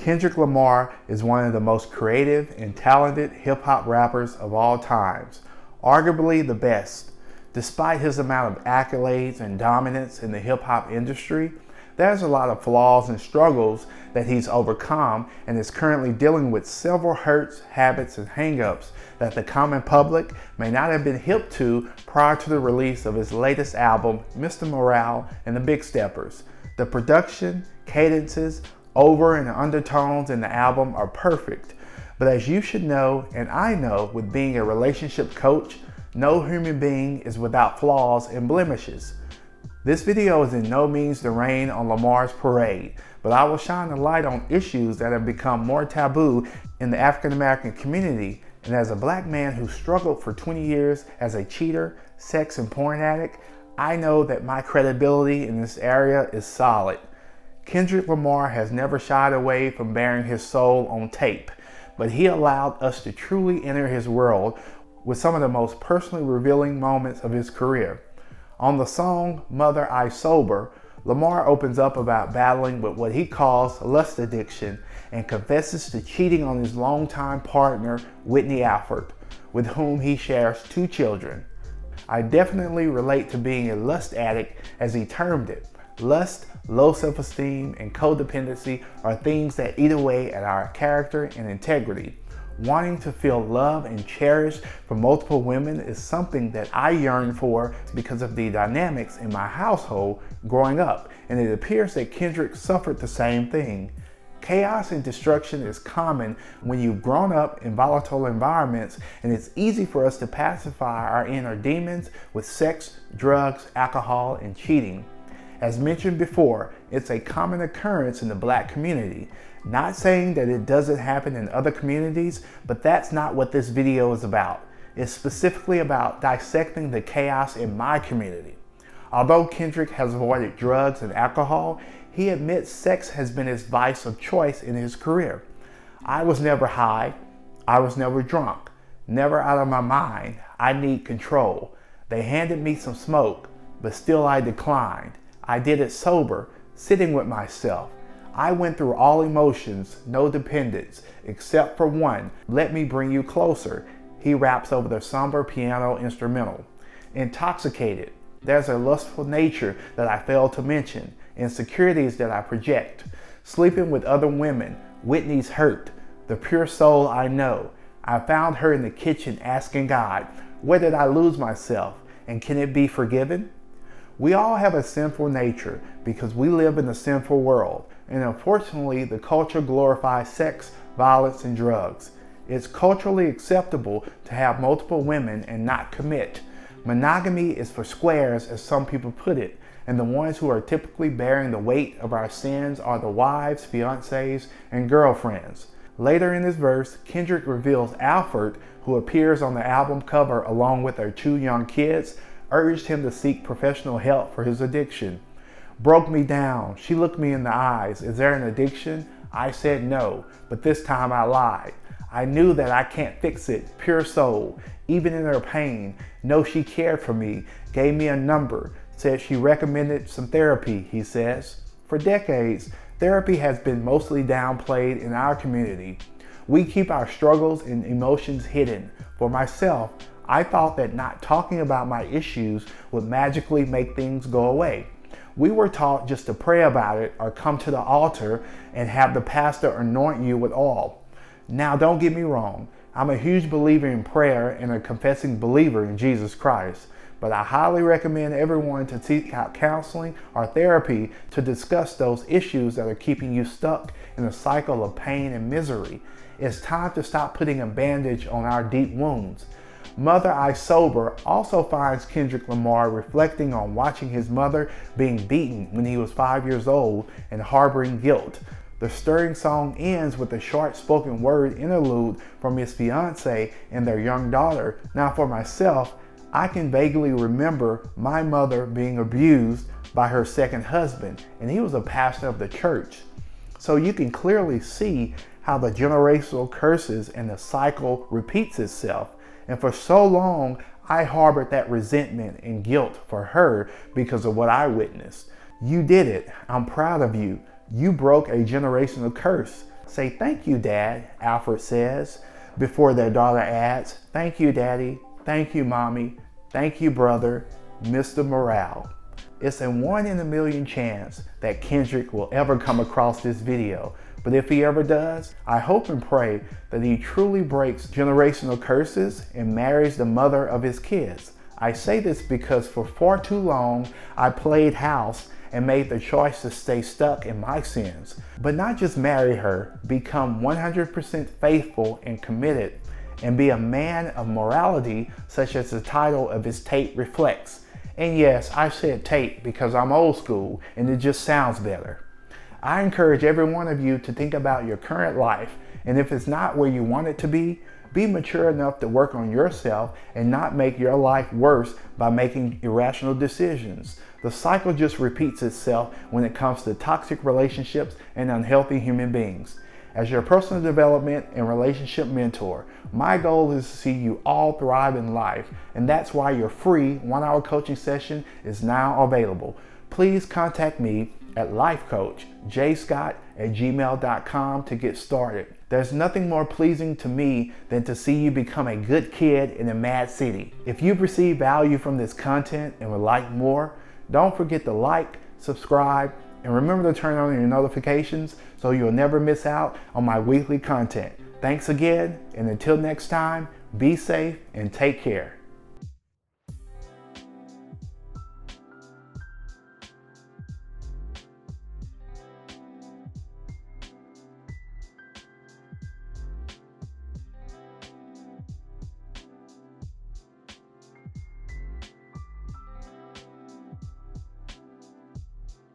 Kendrick Lamar is one of the most creative and talented hip-hop rappers of all times, arguably the best. Despite his amount of accolades and dominance in the hip-hop industry, there's a lot of flaws and struggles that he's overcome and is currently dealing with several hurts, habits, and hang-ups that the common public may not have been hip to prior to the release of his latest album, Mr. Morale and the Big Steppers. The production, cadences, over and undertones in the album are perfect. But as you should know, and I know with being a relationship coach, no human being is without flaws and blemishes. This video is in no means to rain on Lamar's parade, but I will shine a light on issues that have become more taboo in the African American community. And as a black man who struggled for 20 years as a cheater, sex and porn addict, I know that my credibility in this area is solid. Kendrick Lamar has never shied away from bearing his soul on tape, but he allowed us to truly enter his world with some of the most personally revealing moments of his career. On the song Mother I Sober, Lamar opens up about battling with what he calls lust addiction and confesses to cheating on his longtime partner, Whitney Alford, with whom he shares 2 children. I definitely relate to being a lust addict, as he termed it. Lust, low self-esteem, and codependency are things that eat away at our character and integrity. Wanting to feel loved and cherished from multiple women is something that I yearn for because of the dynamics in my household growing up, and it appears that Kendrick suffered the same thing. Chaos and destruction is common when you've grown up in volatile environments, and it's easy for us to pacify our inner demons with sex, drugs, alcohol, and cheating. As mentioned before, it's a common occurrence in the black community. Not saying that it doesn't happen in other communities, but that's not what this video is about. It's specifically about dissecting the chaos in my community. Although Kendrick has avoided drugs and alcohol, he admits sex has been his vice of choice in his career. I was never high. I was never drunk. Never out of my mind. I need control. They handed me some smoke, but still I declined. I did it sober, sitting with myself. I went through all emotions, no dependence, except for one, Let Me Bring You Closer. He raps over the somber piano instrumental. Intoxicated, there's a lustful nature that I failed to mention, insecurities that I project. Sleeping with other women, Whitney's hurt, the pure soul I know. I found her in the kitchen asking God, where did I lose myself, and can it be forgiven? We all have a sinful nature because we live in a sinful world, and unfortunately the culture glorifies sex, violence, and drugs. It's culturally acceptable to have multiple women and not commit. Monogamy is for squares, as some people put it, and the ones who are typically bearing the weight of our sins are the wives, fiancés, and girlfriends. Later in this verse, Kendrick reveals Alford, who appears on the album cover along with their 2 young kids, urged him to seek professional help for his addiction. Broke me down. She looked me in the eyes. Is there an addiction? I said no, but this time I lied. I knew that I can't fix it. Pure soul. Even in her pain, know she cared for me, gave me a number, said she recommended some therapy, he says. For decades, therapy has been mostly downplayed in our community. We keep our struggles and emotions hidden. For myself, I thought that not talking about my issues would magically make things go away. We were taught just to pray about it or come to the altar and have the pastor anoint you with oil. Now, don't get me wrong. I'm a huge believer in prayer and a confessing believer in Jesus Christ, but I highly recommend everyone to seek out counseling or therapy to discuss those issues that are keeping you stuck in a cycle of pain and misery. It's time to stop putting a bandage on our deep wounds. Mother I Sober also finds Kendrick Lamar reflecting on watching his mother being beaten when he was 5 years old and harboring guilt. The stirring song ends with a short spoken word interlude from his fiancée and their young daughter. Now for myself, I can vaguely remember my mother being abused by her second husband, and he was a pastor of the church. So you can clearly see how the generational curses and the cycle repeats itself. And for so long, I harbored that resentment and guilt for her because of what I witnessed. You did it. I'm proud of you. You broke a generational curse. Say, "Thank you, Dad," Alfred says, before their daughter adds, "Thank you, Daddy. Thank you, Mommy. Thank you, brother, Mr. Morale." It's a 1 in a million chance that Kendrick will ever come across this video. But if he ever does, I hope and pray that he truly breaks generational curses and marries the mother of his kids. I say this because for far too long, I played house and made the choice to stay stuck in my sins. But not just marry her, become 100% faithful and committed, and be a man of morality, such as the title of his tape reflects. And yes, I said tape because I'm old school and it just sounds better. I encourage every one of you to think about your current life, and if it's not where you want it to be mature enough to work on yourself and not make your life worse by making irrational decisions. The cycle just repeats itself when it comes to toxic relationships and unhealthy human beings. As your personal development and relationship mentor, my goal is to see you all thrive in life, and that's why your free 1-hour coaching session is now available. Please contact me at lifecoachjscott@gmail.com to get started. There's nothing more pleasing to me than to see you become a good kid in a mad city. If you've received value from this content and would like more, don't forget to like, subscribe, and remember to turn on your notifications so you'll never miss out on my weekly content. Thanks again, and until next time, be safe and take care.